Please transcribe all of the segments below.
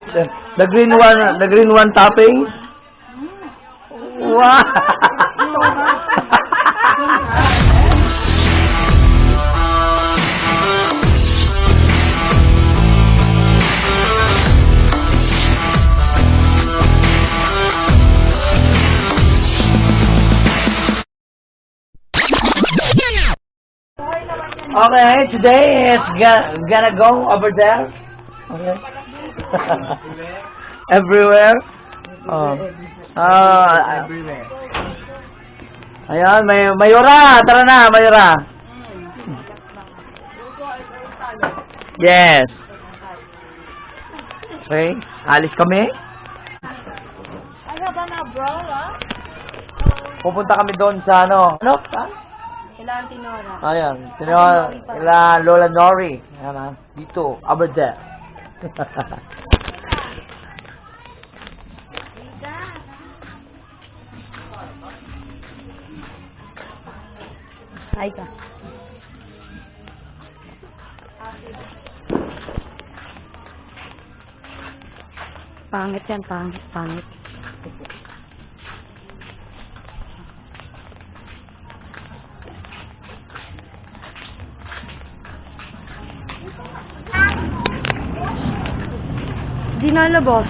The green one topping. Wow. Okay, today is gonna go over there. Okay. Everywhere. Everywhere. Ayan, Mayora, tara na, Mayora. Yes. Okay, alis kami. Ano ba na, bro, Pupunta kami doon sa ano? Ano? Kailangan tinora. Ayan, ila Lola Nori. Ayan ha, dito, over there. Ay ka. Pangit yan, pangit. Di na labas.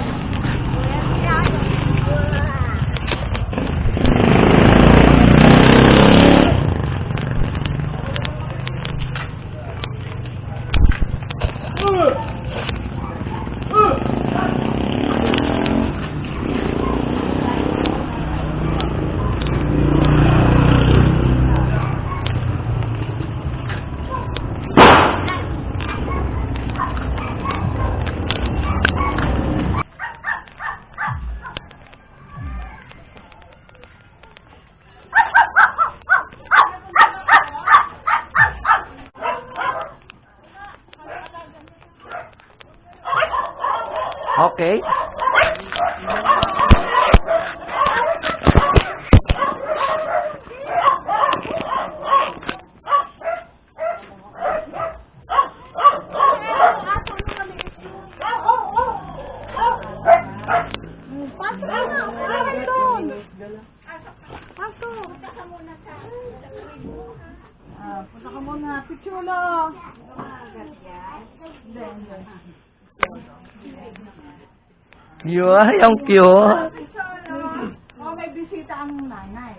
Okay. Punta ka muna, pichulo. Yung cute. Oh, may bisita ang nanay.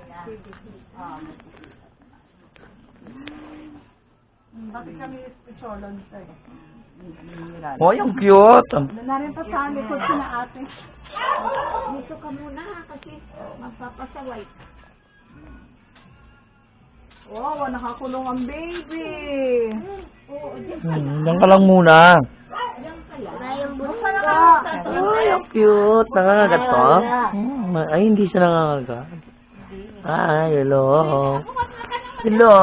Bakit kami pichulo nito eh? Oh, yung cute. Narin pa sa likod si na ate. Dito ka muna ha, kasi magpapasaway. Wow, nakakulong ang baby. Diyan ka lang muna. Rayang Basta na Oh, yung cute. Nangangagat to. Ay, hindi siya nangangagat. Ay, hello. Hello.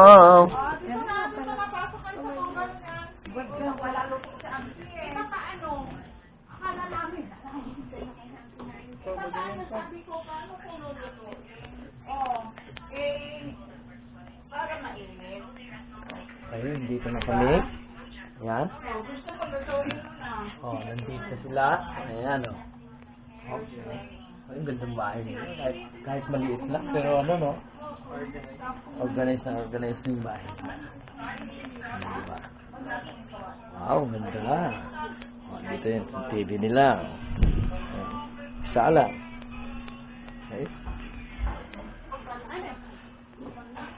Ayun, dito na kami. Ayan. Oh, nandito sila. Ayan, oh. Okay. Ay, gandang bahay nila. Kahit maliit lang, pero ano, no? Organize yung bahay. Diba? Wow, ganda. Oh, dito yung TV nila. Sala. Okay.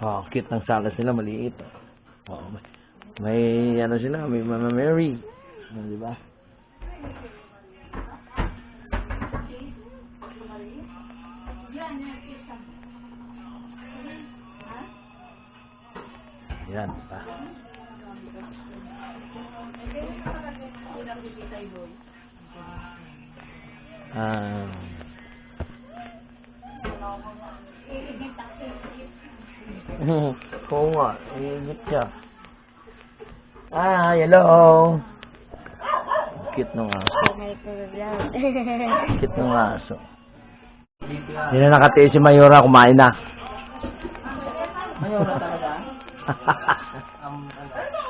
Oh, cute ng salas nila, maliit. Oh, may ano sila, may Mama Mary. Di ba? Yan, pa. Oo nga, iigit siya. Hello. Cute ng aso. Cute ng aso. Hindi na nakatiis si Mayora, kumain na. Mayora talaga?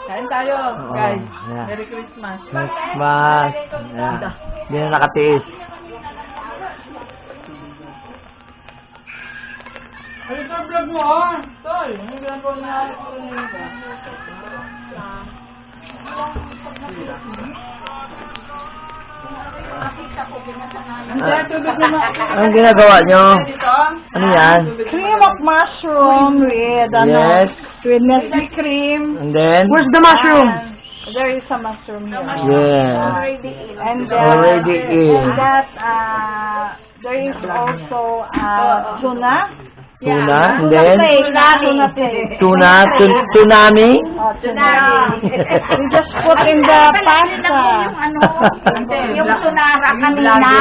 Kain tayo, guys. Yeah. Merry Christmas. Christmas. Yeah. Hindi na nakatiis. Ay, sa vlog mo, ah. Tol, hindi ginagawa niya. Anong ginagawa nyo? Ano yan? Cream of mushroom with, Yes. with Nestle cream. And then? Where's the mushroom? There is a mushroom here. Yeah. And Already in. that, there is also tuna. Tuna. And then? Tuna paste. Tsunami? Oh, tuna. We just put in the pasta. Yung tunara kanina.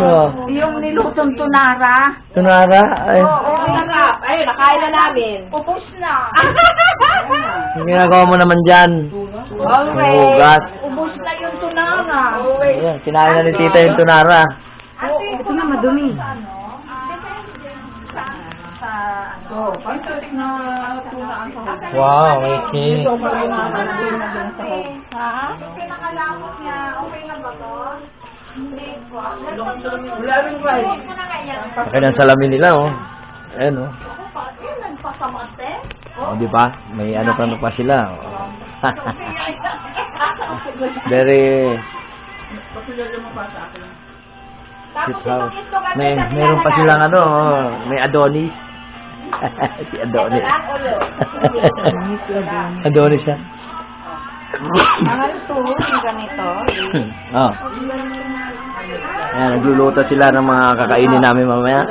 Oh. Yung nilutong tunara. Tunara? Ay. Sarap. Ay, nakain na namin. Upos na. Ang ginagawa mo naman dyan? Hugas. Ubus na yung tunara. Ayan, kinain na ni tita yung tunara. Ito na madumi. Wow, may cake. Pinakalamot niya, okay na ba to? Hindi po. Okay ng salamin nila, oh. Ayan, oh. Nagpasamate? Oh, di ba? May ano pa sila. Oh. Very cute house. Meron pa silang ano, oh, may Adonis. Si Adonis. Adonis siya. Mga ito, yung ganito. Oh. Ayan, nagluluto sila ng mga kakainin namin mamaya.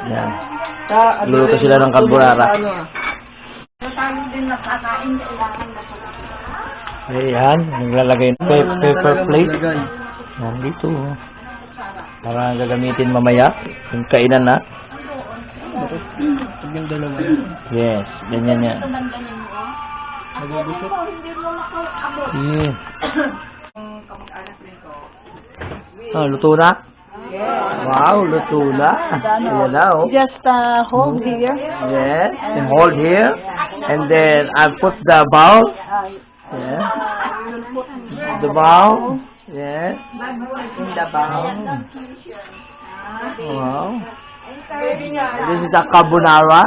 Ayan. Nagluluto sila ng carbonara. Tayo din nakakain, kailangan na Ayan, naglalagay ng paper plate. Ayan, dito. Oh. Para gagamitin mamaya. Yung kainan na. Yung dalawa. Yes, ganyan yan. Yeah. Oh, luto na? Wow, luto na. Ayan na, oh. Just hold here. Yes, and hold here. And then I put the bowl. Yeah. The bowl. Yes. In the bowl. Wow. This is the carbonara.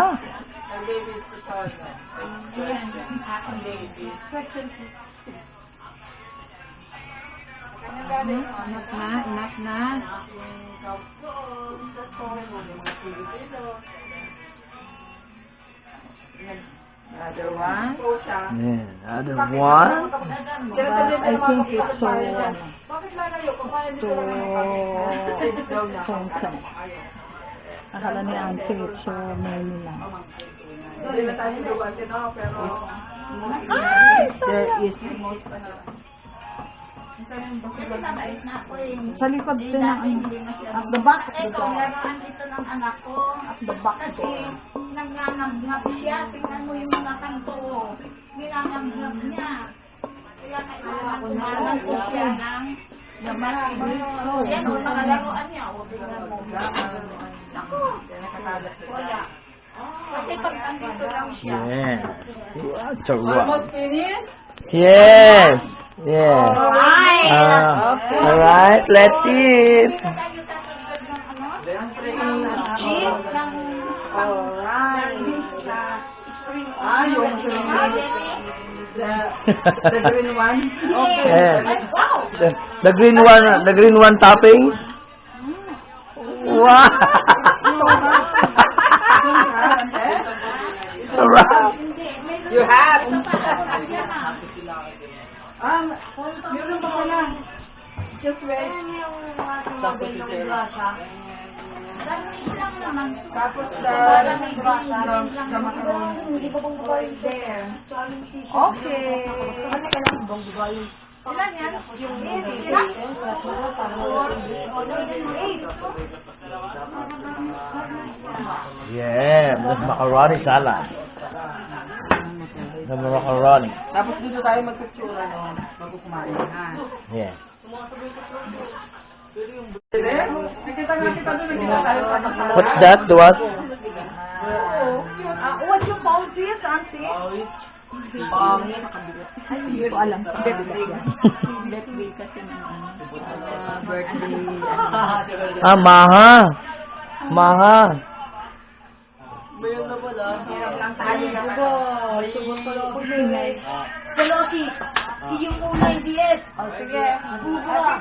Enough na. Another one. Yeah, other one. I think it's so akala ni Auntie it's so many lang. There is sa likod din ng at the back of the Ito, door. laruan dito ng anak ko. At the back of the Kasi door. nangangagnap siya. Tingnan mo yung mga kanto. Ninangagnap niya. Kaya kailangan kumanan ko siya ng naman. Yan ang mga laruan niya. O, tingnan mo. Ako. Wala. Kasi pag andito lang siya. Yes. Wow, charwa. Almost finished? Yes. Yeah. Alright. Alright, let's eat. Tayo tatagad ng ano? Cheese ng Yung the green one. Yeah. Wow! The green one topping. Wow. Alright. You have. Meron pa pala. Just wait. Tapos the macaroni. Okay. Ilan yan? Yung Yeah, that's macaroni salad. The macaroni. Tapos dito tayo magpicture bago kumain. Yeah. Nakita nga kita doon, nakita tayo sa nakala. What's that? The what? What's your boundaries, auntie? Hindi ko alam. Birthday kasi ng ano. Birthday. Ah, Maha. Maha. Hirap lang tayo na Pelosi, yung unay DS. O, sige.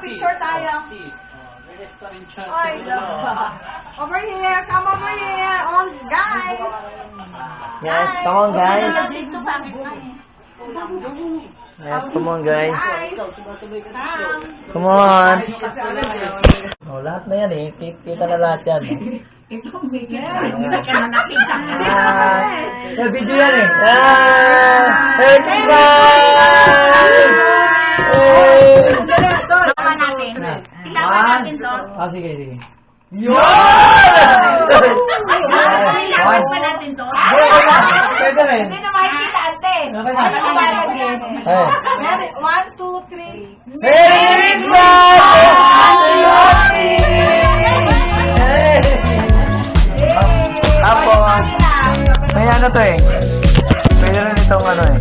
Picture tayo. Ay, over here, come over here, all guys. Yes, come on guys. Dito pa. Yes, come on guys. Come. Come on. Oh, lahat na yan eh. Kita na lahat yan. Ito, hindi ka na nakita. Eh, video yan eh. Hey, guys! Silawan natin. Silawan natin to. Ah, sige, sige. Silawan pa natin to. Pwede rin. Hindi na makikita, ate. Okay na. Hey. Hey. 1, 2, 3. Merry Christmas! Tapos, may ano to eh. Pwede rin itong ano eh.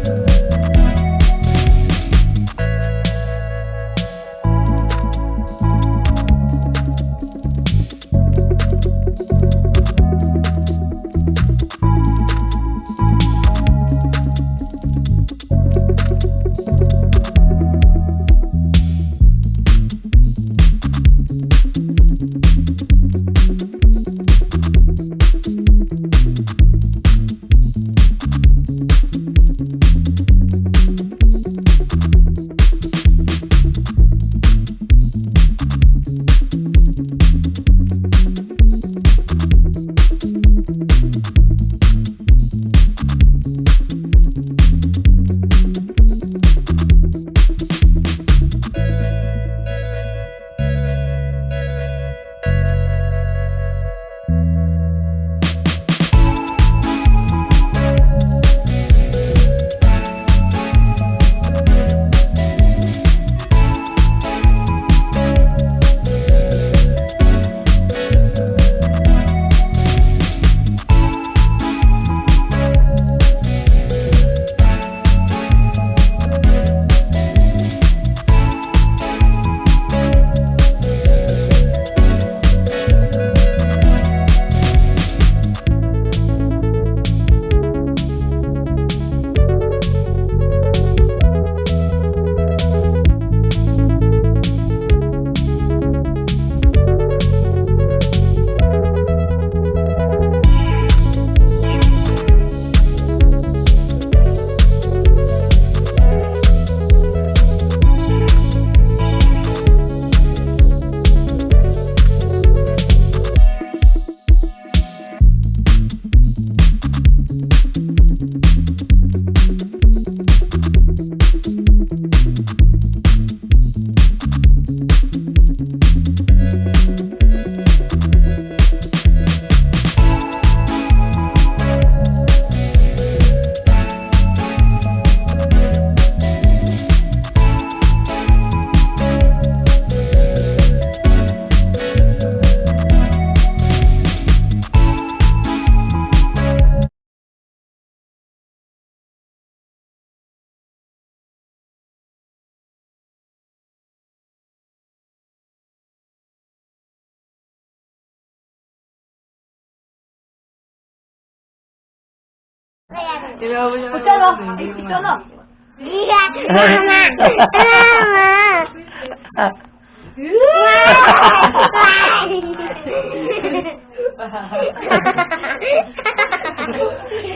Ito no. Ito no.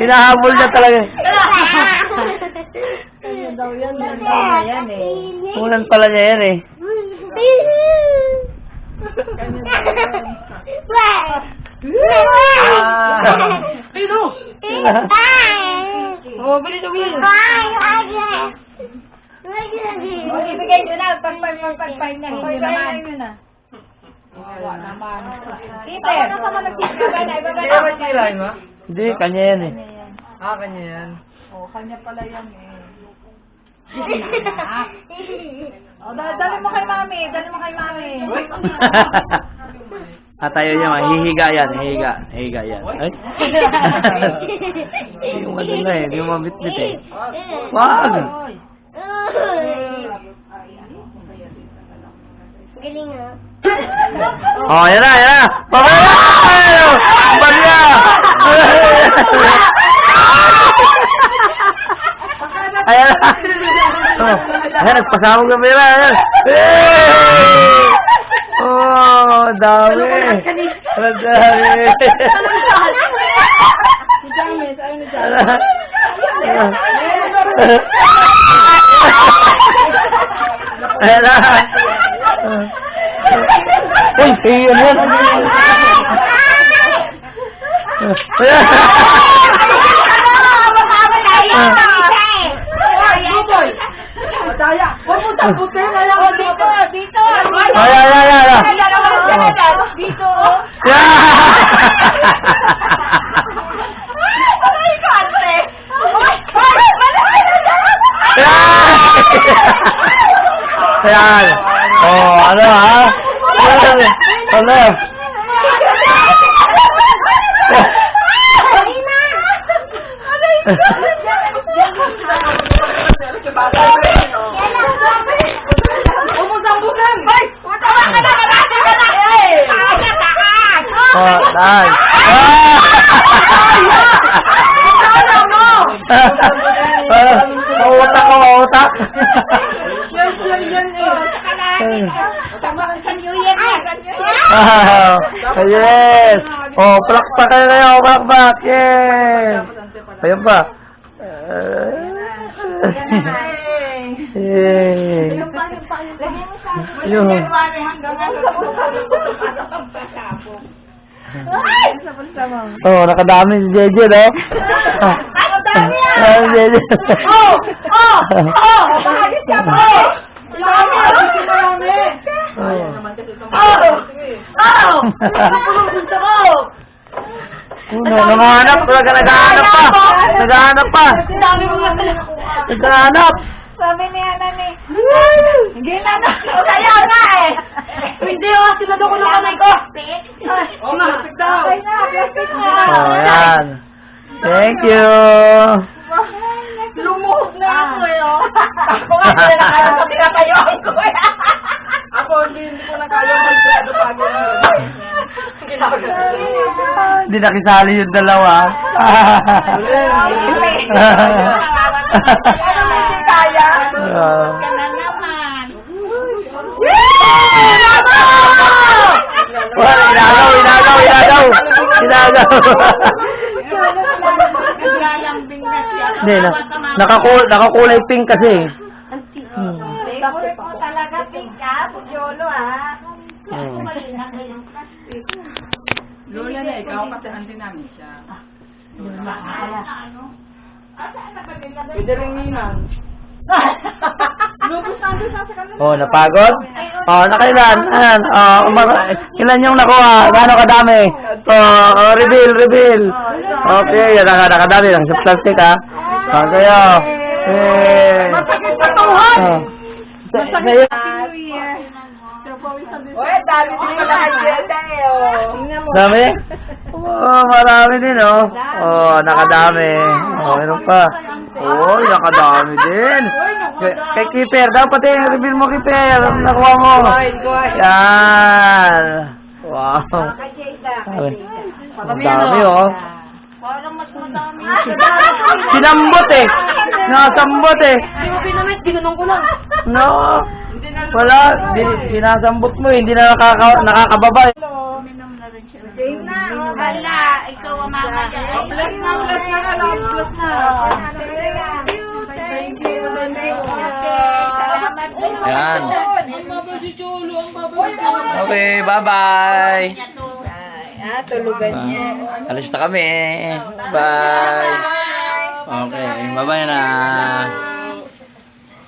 Hinahabol na talaga. Ano daw yan? Yan daw na yan eh. Ulan pala niya yan eh. Ito. Oh, bilis mo yun. Ibigay nyo na. Pag-5 na. Hindi naman. Wala naman. Peter. Ano ka man nagpipigay na? Ibigay Hindi naman kilay mo? Hindi, kanya yan eh. Ah, kanya yan. oh, kanya pala yan eh. Oh, dali mo kay mami. Dali mo kay mami. Tayo niya, hihiga yan, hihiga yan. Ay? Hindi mo ano na eh, hindi mo mabitbit eh. Wag! Galing nga. Oh, yan na, yan na. Papaya! Balya! Ayan na. Oh, ayan, nagpasamong kamera. Ayan. Hey! Oh, dami. Ang dami. Ayan na. Uy, yun yan. Dito. Ay, ay, ay, ay. Dito. Ayan. Oh, ano ha? Ano? Oh, nice. Mautak ko, mautak. Yes. Oh, palakpak kayo, palakpak. Yes. Ayun pa. Yay. Yun. Oh, nakadami si Jeje, no? Ah, Jeje. Naghahanap, naghahanap pa. Naghahanap pa. Naghahanap. Sabi ni Ana ni, hindi na na. Kaya nga eh. Hindi ako, sinado ko ng kamay ko. Oh, plastic daw. Okay na, plastic na. Oh, yan. Thank you. Lumuhog na ako eh. Ako nga, hindi na kaya sa pinapayuan ko eh. Ako, hindi ko na kaya mag-grado pa Hindi nakisali yung dalawa. Kaya? Ah. Ka na naman. Wala, inagaw, inagaw, inagaw. Inagaw. Naglalambing na siya. Hindi, nakakulay pink kasi. Favorite mo talaga, pink ah. Pugyolo ah. Hmm. Lola na ikaw kasi anti-namin siya. Pwede rin ninang. Oh, napagod? Oh, nakailan? Ayan. Oh, ilan yung nakuha? Gaano kadami? Oh, reveal, reveal. Okay, yan nakadami lang sa plastic ha. Okay, oh. Eh. Masakit sa tuhod! Oh. Masakit sa New Year. Uy, dami din pala agenda eh, oh. Dami? Oh, marami din, oh. Oh, nakadami. Oh, meron pa. Oh, nakadami din. Kay Keeper, dapat eh, reveal mo, Keeper. Nakuha mo. Yan. Wow. Ang dami, oh. Parang mas madami. Sinambot eh. Nasambot eh. Hindi mo pinamit, ginunong ko lang. No. Wala. Sinasambot mo, hindi na nakakababa eh. Dave na, oh. Hala, ikaw ang mama dyan. Bless na, bless na ka lang, bless na. Thank you, thank you. Salamat po. Yan. Ang baba si Cholo, ang baba si Cholo. Okay, bye-bye. Tulugan niya. Alis na kami. Bye. Okay, bye-bye na.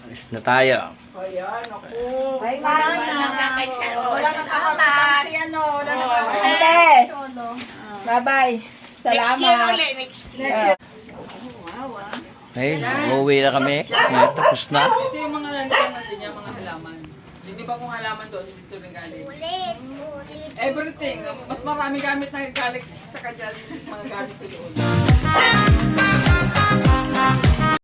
Alis na tayo. Bye, Mama. Wala kang kakatapan si ano. Wala kang kakatapan. Bye-bye. Salamat. Ay, uuwi na kami. Ngayon, tapos na. Ito yung mga landikan natin niya, mga halaman. Hindi ba kung halaman doon, dito rin galing? Everything. Mas marami gamit na galing sa kanya, mga gamit ko doon.